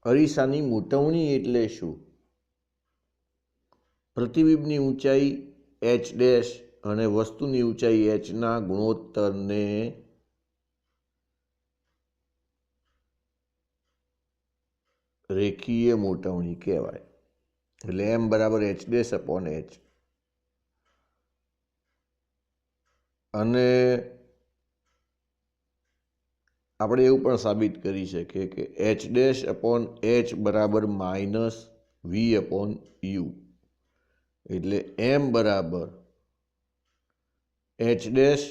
અરીસાની મોટવણી એટલે શું? પ્રતિબિંબની ઊંચાઈ h ડેશ અને વસ્તુની ઊંચાઈ h ના ગુણોત્તરને રેખીય મોટવણી કહેવાય. એટલે m બરાબર h ડેશ અપોન h. અને આપણે એવું પણ સાબિત કરી શકીએ કે h ડેશ અપોન h બરાબર માઇનસ v અપોન u. એટલે m બરાબર h ડેશ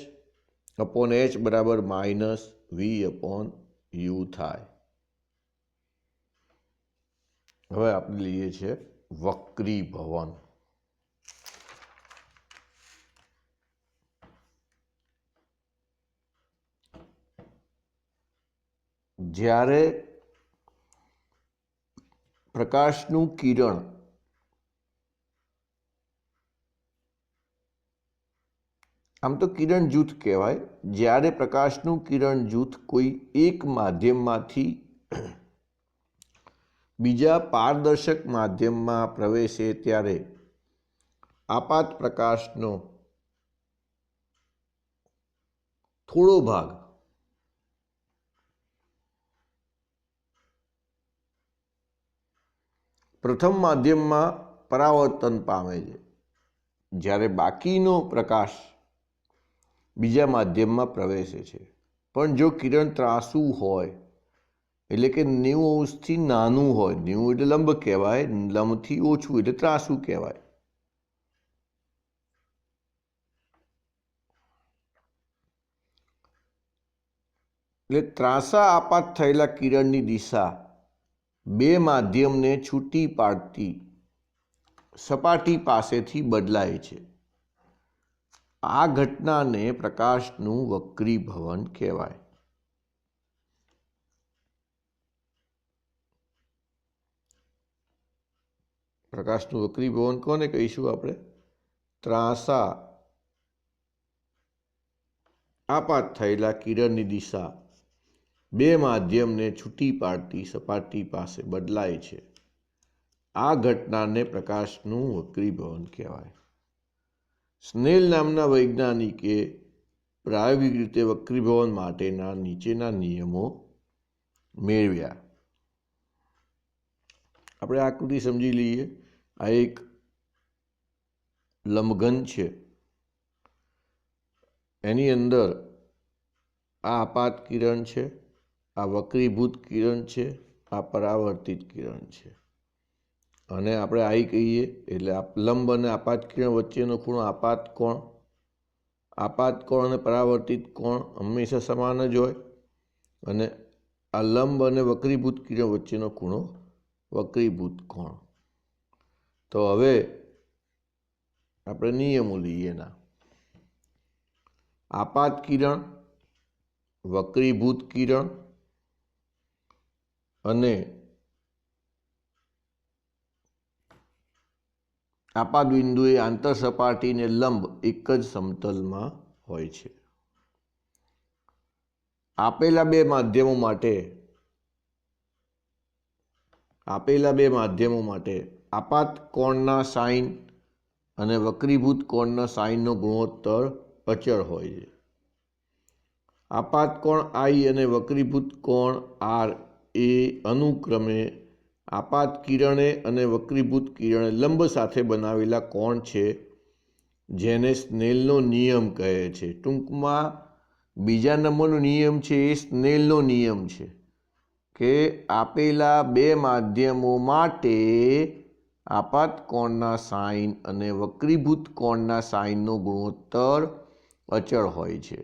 અપોન h બરાબર માઇનસ v અપોન u થાય. હવે આપણે લઈએ છીએ વક્રીભવન. જ્યારે પ્રકાશનું કિરણ આમ તો કિરણ જૂથ કહેવાય. જ્યારે પ્રકાશનું કિરણ જૂથ કોઈ એક માધ્યમમાંથી બીજા પારદર્શક માધ્યમમાં પ્રવેશે ત્યારે આપાત પ્રકાશનો થોડો ભાગ પ્રથમ માધ્યમમાં પરાવર્તન પામે છે, જ્યારે બાકીનો પ્રકાશ બીજા માધ્યમમાં પ્રવેશે છે. પણ જો કિરણ ત્રાંસુ હોય, એટલે કે 90 અંશથી નાનું હોય, 90 એટલે લંબ કહેવાય, લંબથી ઓછું એટલે ત્રાંસુ કહેવાય. એટલે ત્રાંસા આપાત થયેલા કિરણની દિશા બે માધ્યમને છૂટી પાડતી સપાટી પાસેથી બદલાય છે. આ ઘટનાને પ્રકાશનું વક્રીભવન કહેવાય. પ્રકાશનું વક્રીભવન કોને કહીશું આપણે? ત્રાંસા આપાત થયેલા કિરણની દિશા બે માધ્યમને છૂટી પાડતી સપાટી પાસે બદલાય છે. આ ઘટનાને પ્રકાશનું વક્રીભવન કહેવાય. સ્નેલ નામના વૈજ્ઞાનિકે પ્રાયોગિક રીતે વક્રીભવન માટેના નીચેના નિયમો મેળવ્યા. આપણે આકૃતિ સમજી લઈએ. આ એક લંબઘન છે. એની અંદર આ આપાત કિરણ છે, આ વક્રીભૂત કિરણ છે, આ પરાવર્તિત કિરણ છે. અને આપણે આઈ કહીએ એટલે લંબ અને આપાત કિરણ વચ્ચેનો ખૂણો આપાત કોણ. આપાત કોણ અને પરાવર્તિત કોણ હંમેશા સમાન જ હોય. અને આ લંબ અને વક્રીભૂત કિરણ વચ્ચેનો ખૂણો વક્રીભૂત કોણ. તો હવે આપણે નિયમો લઈએ એના. આપાત કિરણ, વક્રીભૂત કિરણ અને આપાત બિંદુએ આંતર સપાટીને લંબ એક જ સમતલમાં હોય છે. આપેલા બે માધ્યમો માટે આપાત કોણના સાઇન અને વક્રીભૂત કોણના સાઇનનો ગુણોત્તર અચળ હોય છે. આપાત કોણ I અને વક્રીભૂત કોણ R એ અનુક્રમે આપાત કિરણે અને વક્રીભૂત કિરણે લંબ સાથે બનાવેલા કોણ છે, જેને સ્નેલનો નિયમ કહે છે. ટૂંકમાં બીજા નંબરનો નિયમ છે એ સ્નેલનો નિયમ છે કે આપેલા બે માધ્યમો માટે આપાત કોણના સાઇન અને વક્રીભૂત કોણના સાઇનનો ગુણોત્તર અચળ હોય છે.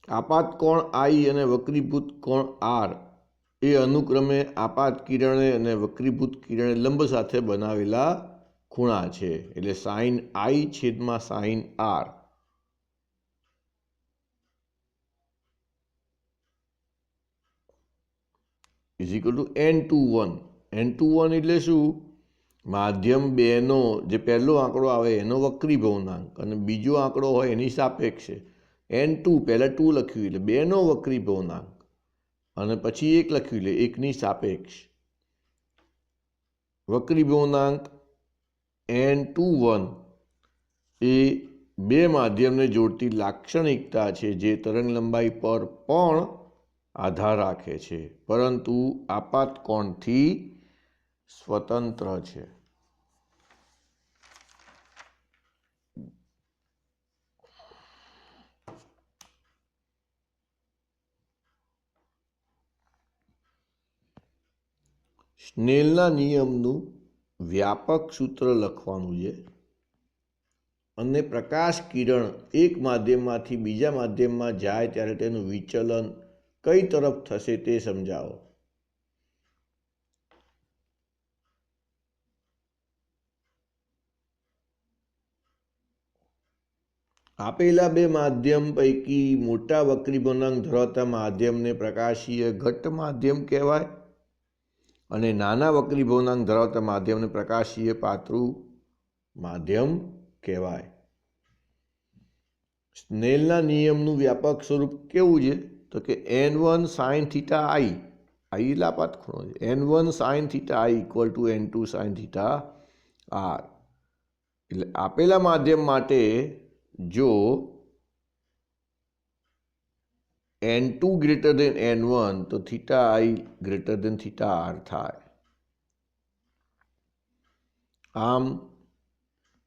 આપાત કોણ I અને વક્રીભૂત કોણ R એ અનુક્રમે આપાત કિરણે અને વક્રીભૂત કિરણે લંબ સાથે બનાવેલા ખૂણા છે. એટલે સાઇન I છેદમાં sine R is equal to n21. n21 એટલે શું? માધ્યમ 2નો જે પહેલો આંકડો આવે એનો વક્રીભવનાંક અને બીજો આંકડો હોય એની સાપેક્ષે N2 પહેલાં 2 લખ્યું એટલે 2નો વક્રી ભવનાંક અને પછી 1 લખ્યું એટલે 1ની સાપેક્ષ વક્રી ભવનાંક N21 એ બે માધ્યમને જોડતી લાક્ષણિકતા છે જે તરંગ લંબાઈ પર પણ આધાર રાખે છે પરંતુ આપાત કોણથી સ્વતંત્ર છે. સ્નેલના નિયમનું વ્યાપક સૂત્ર લખવાનું છે અને પ્રકાશ કિરણ એક માધ્યમમાંથી બીજા માધ્યમમાં જાય ત્યારે તેનું વિચલન કઈ તરફ થશે તે સમજાવો. આપેલા બે માધ્યમ પૈકી મોટા વક્રી ભવનાંક ધરાવતા માધ્યમને પ્રકાશીય ઘટ્ટ માધ્યમ કહેવાય અને નાના વક્રી ભવનાંક ધરાવતા માધ્યમને પ્રકાશીય પાતળું માધ્યમ કહેવાય. સ્નેલના નિયમનું વ્યાપક સ્વરૂપ કેવું છે તો કે N1 sin થીટા I એટલે આપાત ખૂણો છે. N1 sin theta I equal to N2 sin theta R. એટલે આપેલા માધ્યમ માટે જો N2 ગ્રેટર દેન N1 તો theta I greater than theta R થાય. આમ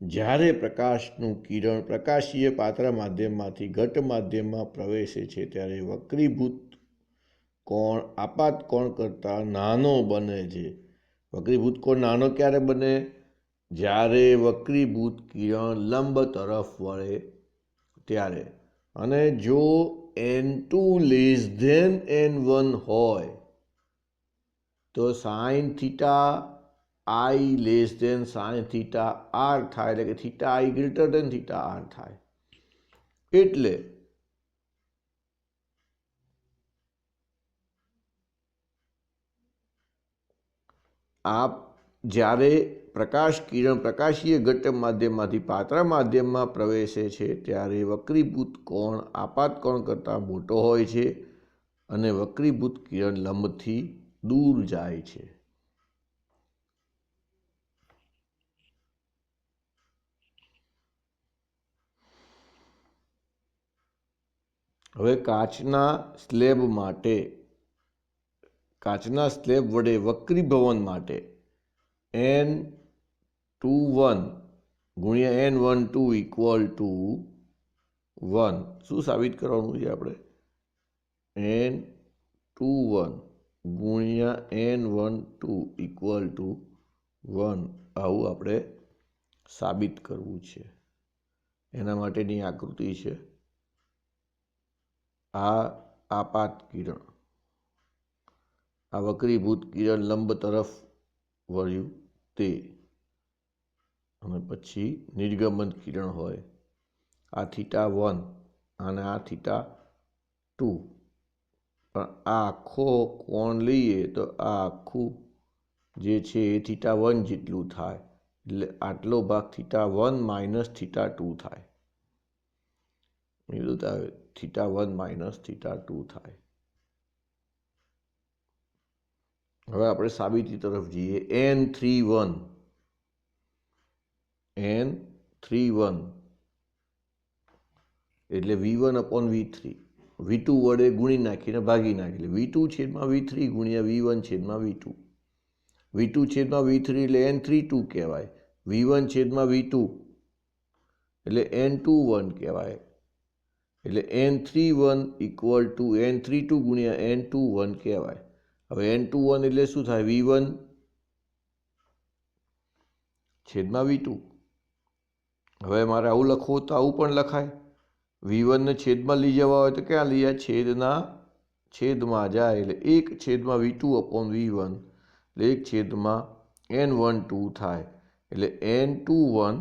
જ્યારે પ્રકાશનું કિરણ પ્રકાશીય પાતળા માધ્યમમાંથી ઘટ્ટ માધ્યમમાં પ્રવેશે છે ત્યારે વક્રીભૂત કોણ આપાત કોણ કરતાં નાનો બને છે. વક્રીભૂત કોણ નાનો ક્યારે બને? જ્યારે વક્રીભૂત કિરણ લંબ તરફ વળે ત્યારે. અને જો N2 લેસ ધેન N1 હોય તો sine theta I less than sine theta R થાય એટલે કે theta I greater than theta R થાય. એટલે આ જ્યારે પ્રકાશ કિરણ પ્રકાશીય ઘટ્ટ માધ્યમમાંથી પાતળા માધ્યમમાં પ્રવેશે છે ત્યારે વક્રીભૂત કોણ આપાત કોણ કરતાં મોટો હોય છે અને વક્રીભૂત કિરણ લંબથી દૂર જાય છે. હવે કાચના સ્લેબ વડે વક્રીભવન માટે N21 ગુણ્યા N12 ઇક્વલ ટુ 1 શું સાબિત કરવાનું છે આપણે? N21 ગુણ્યા N12 ઇક્વલ ટુ 1 આવું આપણે સાબિત કરવું છે. એના માટેની આકૃતિ છે. આ આપાત કિરણ આ વક્રીભૂત કિરણ લંબ તરફ વળ્યું તે અને પછી નિર્ગમન કિરણ હોય આ થીટા 1 અને આ થીટા 2 પણ આ આખો કોણ લઈએ તો આ આખું જે છે એ થીટા 1 જેટલું થાય એટલે આટલો ભાગ થીટા 1 માઇનસ થીટા 2 થાય. એટલું થાય થીટા 1 માઇનસ થીટા 2 થાય. હવે આપણે સાબિતી તરફ જઈએ. N31 એટલે V1 અપોન V3 V2 વડે ગુણી નાખીને ભાગી નાખી એટલે V2 છેદમાં V3 ગુણ્યા V1 છેદમાં V2 V2 છેદમાં V3 એટલે N32 કહેવાય. V1 છેદમાં V2 એટલે N21 કહેવાય. એટલે N31 ઇક્વલ ટુ N32 ગુણ્યા N21 કહેવાય. હવે N21 એટલે શું થાય? V1 છેદમાં V2. હવે મારે આવું લખવું તો આવું પણ લખાય. V1 ને છેદમાં લઈ જવા હોય તો ક્યાં લઈ જાય? છેદમાં જાય એટલે 1 છેદમાં V2 અપોન V1 એટલે 1 છેદમાં N12 થાય. એટલે N21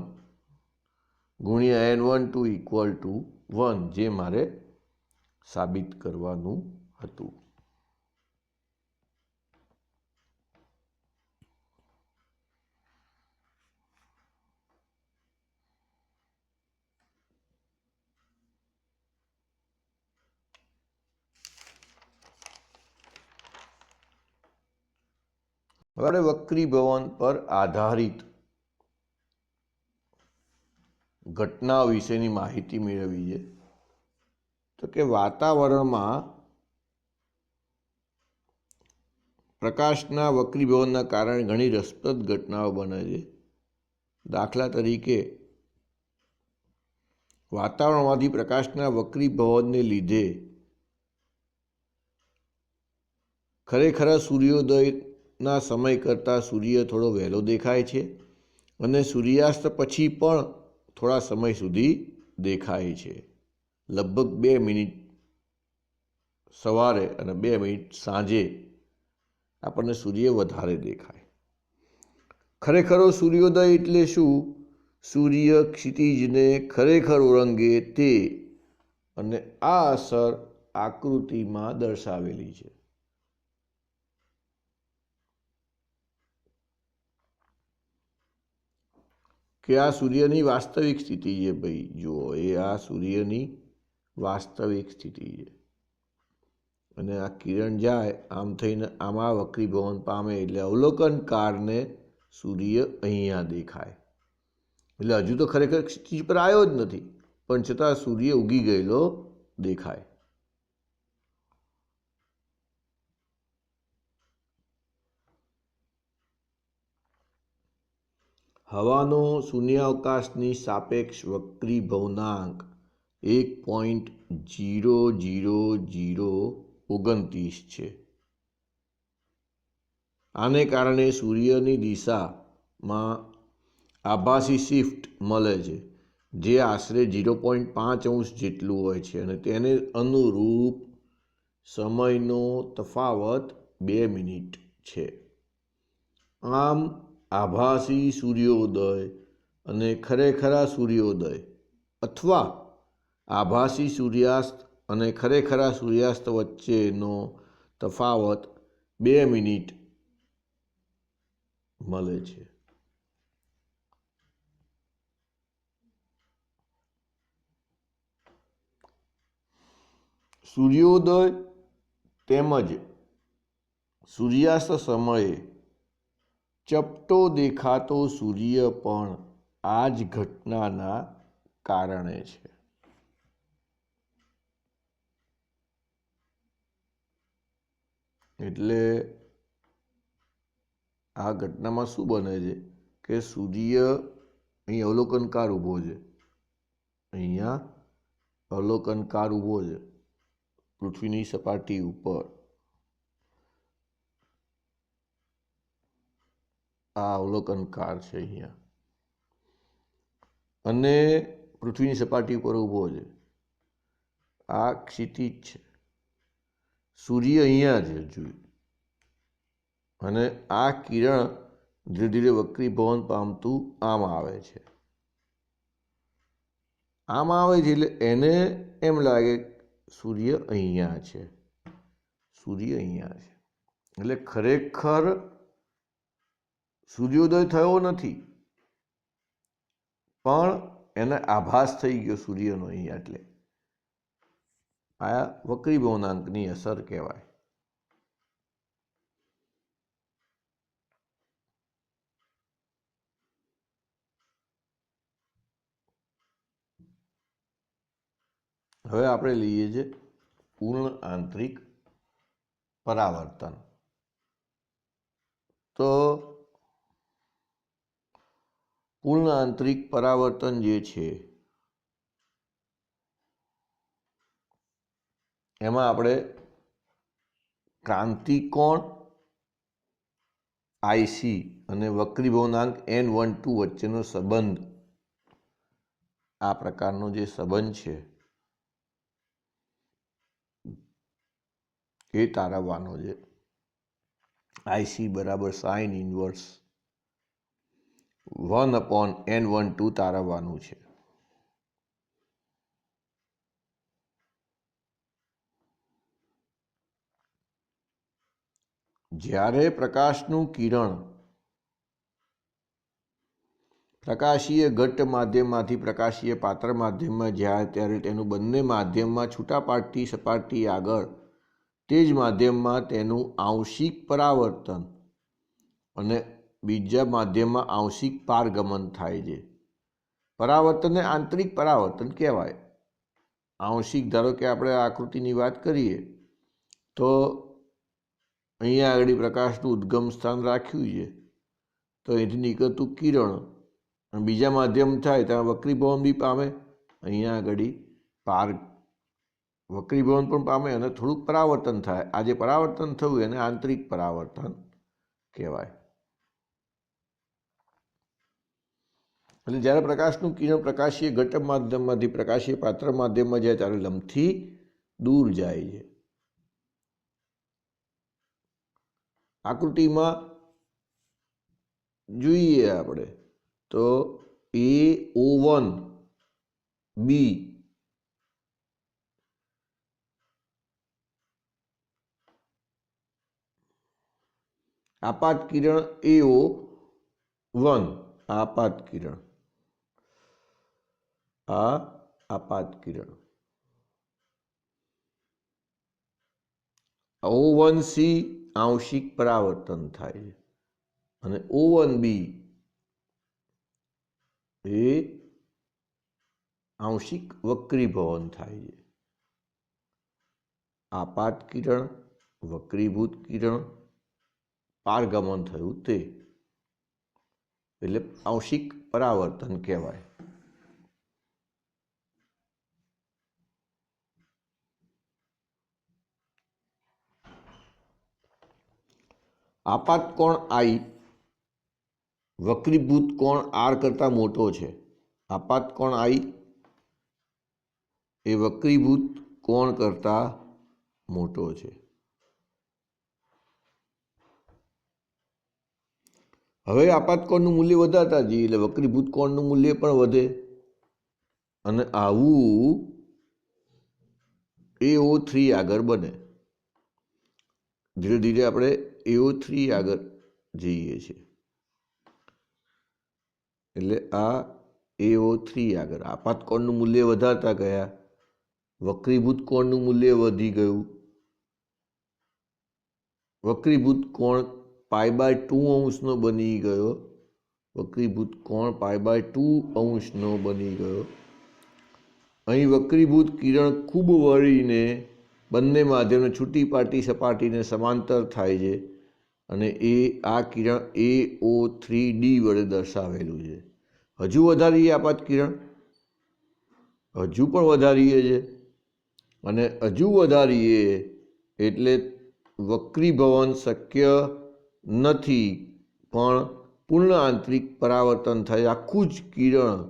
ગુણ્યા N12 ઇક્વલ ટુ 1 જે મારે સાબિત કરવાનું હતું. હવે આપણે વક્રીભવન પર આધારિત ઘટનાઓ વિશેની માહિતી મેળવી છે. તો કે વાતાવરણમાં પ્રકાશના વક્રીભવનના કારણે ઘણી રસપ્રદ ઘટનાઓ બને છે. દાખલા તરીકે વાતાવરણમાંથી પ્રકાશના વક્રીભવનને લીધે ખરેખર સૂર્યોદયના સમય કરતાં સૂર્ય થોડો વહેલો દેખાય છે અને સૂર્યાસ્ત પછી પણ થોડા સમય સુધી દેખાય છે. લગભગ 2 મિનિટ સવારે અને 2 મિનિટ સાંજે આપણને સૂર્ય વધારે દેખાય. ખરેખર સૂર્યોદય એટલે શું? સૂર્ય ક્ષિતિજને ખરેખર ઓળંગે તે, અને આ અસર આકૃતિમાં દર્શાવેલી છે. કે આ સૂર્યની વાસ્તવિક સ્થિતિ છે. ભાઈ જુઓ, એ આ સૂર્યની વાસ્તવિક સ્થિતિ છે અને આ કિરણ જાય આમ થઈને આમાં વક્રીભવન પામે એટલે અવલોકનકારને સૂર્ય અહીંયા દેખાય. એટલે હજુ તો ખરેખર ક્ષિતિજ પર આવ્યો જ નથી, પણ છતાં સૂર્ય ઉગી ગયેલો દેખાય. હવાનો શૂન્યાવકાશની સાપેક્ષ વક્રીભવનાંક 1.00029 છે. આને કારણે સૂર્યની દિશામાં આભાસી શિફ્ટ મળે છે, જે આશરે 0.5 અંશ જેટલું હોય છે અને તેને અનુરૂપ સમયનો તફાવત 2 મિનિટ છે. આમ આભાસી સૂર્યોદય અને ખરેખરા સૂર્યોદય અથવા આભાસી સૂર્યાસ્ત અને ખરેખરા સૂર્યાસ્ત વચ્ચેનો તફાવત 2 મિનિટ મળે છે. સૂર્યોદય તેમજ સૂર્યાસ્ત સમયે ચપટો દેખાતો સૂર્ય પણ આ જ ઘટનાના કારણે છે. એટલે આ ઘટનામાં શું બને છે કે સૂર્ય અહીં અવલોકનકાર ઊભો છે, અહીંયા અવલોકનકાર ઊભો છે પૃથ્વીની સપાટી ઉપર. આ અવલોકનકાર છે અહીંયા અને પૃથ્વીની સપાટી ઉપર ઊભો છે. આ ક્ષિતિજ છે, સૂર્ય અહીંયા છે હજુ, અને આ કિરણ ધીરે ધીરે વક્રીભવન પામતું આમ આવે છે. આમ આવે છે એટલે એને એમ લાગે સૂર્ય અહીંયા છે, સૂર્ય અહીંયા છે. એટલે ખરેખર સૂર્યોદય થયો નથી, પણ એને આભાસ થઈ ગયો સૂર્યનો અહીંયા. એટલે આ વક્રીભવનાંકની અસર કહેવાય. હવે આપણે લઈએ છીએ પૂર્ણ આંતરિક પરાવર્તન. તો પૂર્ણ આંતરિક પરાવર્તન જે છે એમાં આપણે ક્રાંતિકોણ IC અને વક્રીભવનાંક N12 વચ્ચેનો સંબંધ, આ પ્રકારનો જે સંબંધ છે એ તારવવાનો છે. IC બરાબર sin ઇન્વર્સ 1/N12 તારવવાનું છે. જ્યારે પ્રકાશનું કિરણ પ્રકાશીય ઘટ્ટ માધ્યમમાંથી પ્રકાશીય પાત્ર માધ્યમમાં જાય ત્યારે તેનું બંને માધ્યમમાં છૂટા પાડતી સપાટી આગળ તે જ માધ્યમમાં તેનું આંશિક પરાવર્તન અને બીજા માધ્યમમાં આંશિક પારગમન થાય છે. પરાવર્તનને આંતરિક પરાવર્તન કહેવાય. આંશિક, ધારો કે આપણે આ આકૃતિની વાત કરીએ તો અહીંયા આગળ પ્રકાશનું ઉદ્ગમ સ્થાન રાખ્યું છે, તો અહીંથી નીકળતું કિરણ અને બીજા માધ્યમ થાય ત્યાં વક્રીભવન બી પામે, અહીંયા આગળ વક્રીભવન પણ પામે અને થોડુંક પરાવર્તન થાય. આ જે પરાવર્તન થયું એને આંતરિક પરાવર્તન કહેવાય. એટલે જ્યારે પ્રકાશનું કિરણ પ્રકાશીય ઘટક માધ્યમમાંથી પ્રકાશીય પાત્ર માધ્યમમાં જાય ત્યારે લંબથી દૂર જાય છે. આકૃતિમાં જોઈએ આપણે તો AO1 B આપાત કિરણ AO1, આપાત કિરણ, આ આપાત કિરણ. O1C આંશિક પરાવર્તન થાય છે અને O1B એ આંશિક વક્રીભવન થાય છે. આપાત કિરણ, વક્રીભૂત કિરણ, પારગમન થયું તે, એટલે આંશિક પરાવર્તન કહેવાય. આપાત કોણ I વક્રીભૂત કોણ R કરતાં મોટો છે. આપાત કોણ I એ વક્રીભૂત કોણ કરતાં મોટો છે. હવે આપાત કોણનું મૂલ્ય વધારતા જઈએ એટલે વક્રીભૂત કોણનું મૂલ્ય પણ વધે અને આવું AO3 આગળ બને. ધીરે ધીરે આપણે AO3 આગળ જઈએ છીએ. એટલે આ AO3 આગળ આપાત કોણનું મૂલ્ય વધારતા ગયા, વક્રીભૂત કોણનું મૂલ્ય વધી ગયું. વક્રીભૂત કોણ π/2 બની ગયો. વક્રીભૂત કોણ π/2 બની ગયો. અહીં વક્રીભૂત કિરણ ખૂબ વળીને બંને માધ્યમને છૂટી પાટી સપાટીને સમાંતર થાય છે અને આ કિરણ AO3D વડે દર્શાવેલું છે. હજુ વધારીએ આપાત કિરણ, હજુ પણ વધારીએ છે અને હજુ વધારીએ એટલે વક્રીભવન શક્ય નથી પણ પૂર્ણ આંતરિક પરાવર્તન થાય. આખું જ કિરણ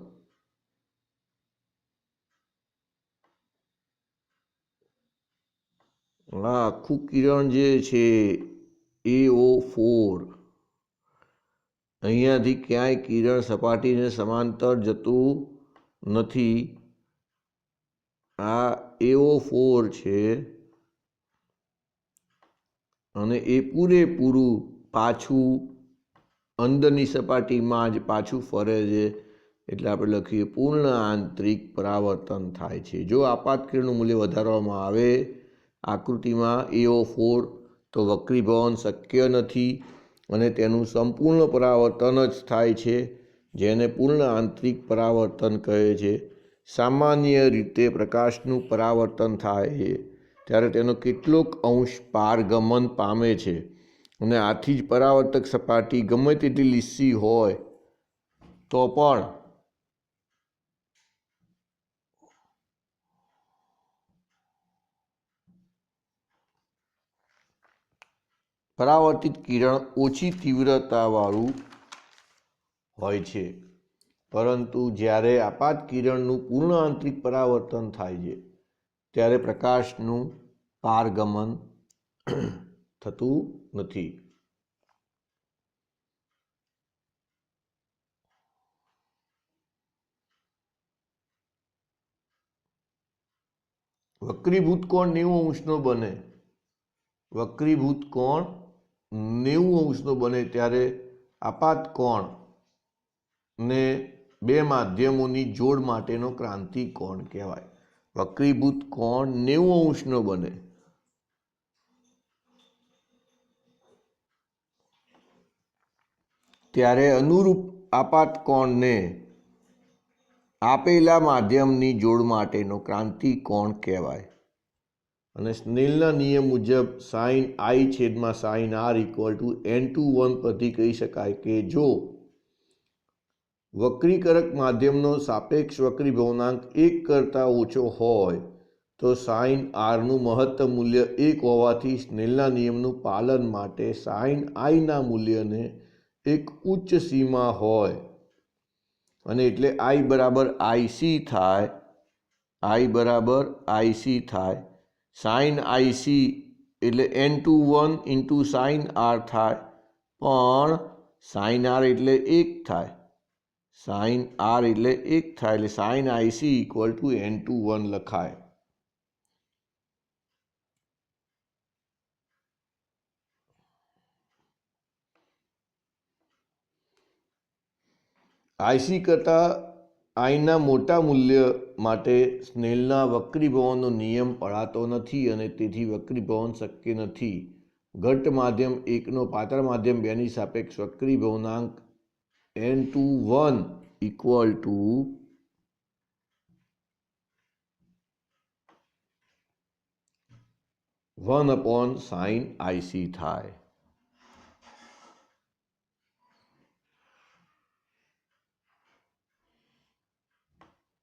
આખું કિરણ જે છે AO4, અહીંયાથી ક્યાંય કિરણ સપાટીને સમાંતર જતું નથી. આ AO4 છે અને એ પૂરેપૂરું પાછું અંદરની સપાટીમાં જ પાછું ફરે છે. એટલે આપણે લખીએ પૂર્ણ આંતરિક પરાવર્તન થાય છે. જો આપાત કિરણનું મૂલ્ય વધારવામાં આવે આકૃતિમાં AO4 તો વક્રીભવન શક્ય નથી અને તેનું સંપૂર્ણ પરાવર્તન જ થાય છે, જેને પૂર્ણ આંતરિક પરાવર્તન કહે છે. સામાન્ય રીતે પ્રકાશનું પરાવર્તન થાય છે ત્યારે તેનો કેટલોક અંશ પારગમન પામે છે અને આથી જ પરાવર્તક સપાટી ગમે તેટલી લીસી હોય તો પણ પરાવર્તિત કિરણ ઓછી તીવ્રતાવાળું હોય છે. પરંતુ જ્યારે આપાત કિરણનું પૂર્ણ આંતરિક પરાવર્તન થાય છે ત્યારે પ્રકાશનું પારગમન થતું નથી. વક્રીભૂત કોણ 90° બને. વક્રીભૂત કોણ 90° બને ત્યારે આપાત કોણ ને બે માધ્યમોની જોડ માટેનો ક્રાંતિ કોણ કહેવાય. વક્રીભૂત કોણ 90° બને ત્યારે અનુરૂપ આપાત કોણને આપેલા માધ્યમની જોડ માટેનો ક્રાંતિક કોણ કહેવાય. અને સ્નેલના નિયમ મુજબ સાઇન આઈ છેદમાં sign R equal to n/1 પરથી કહી શકાય કે જો વક્રીકરક માધ્યમનો સાપેક્ષ વક્રીભવનાંક 1 કરતાં ઓછો હોય તો સાઇન આરનું મહત્તમ મૂલ્ય 1 હોવાથી સ્નેલના નિયમનું પાલન માટે સાઇન આઈના મૂલ્યને એક ઉચ્ચ સીમા હોય અને એટલે આઈ બરાબર આઈસી થાય. આઈ બરાબર આઈસી થાય. સાઇન આઈસી એટલે n/1 ઇન્ટુ સાઇન આર થાય, પણ સાઇન આર એટલે 1 થાય. સાઇન આર એટલે 1 થાય એટલે sign IC equal to n/1 લખાય. આઈસી કરતાં આઈના મોટા મૂલ્ય માટે સ્નેલના વક્રીભવનનો નિયમ પડાતો નથી અને તેથી વક્રીભવન શક્ય નથી. ઘટ્ટ માધ્યમ 1નો પાતળ માધ્યમ 2ની સાપેક્ષ વક્રીભવનાંક n/1 equal to 1/sin IC થાય.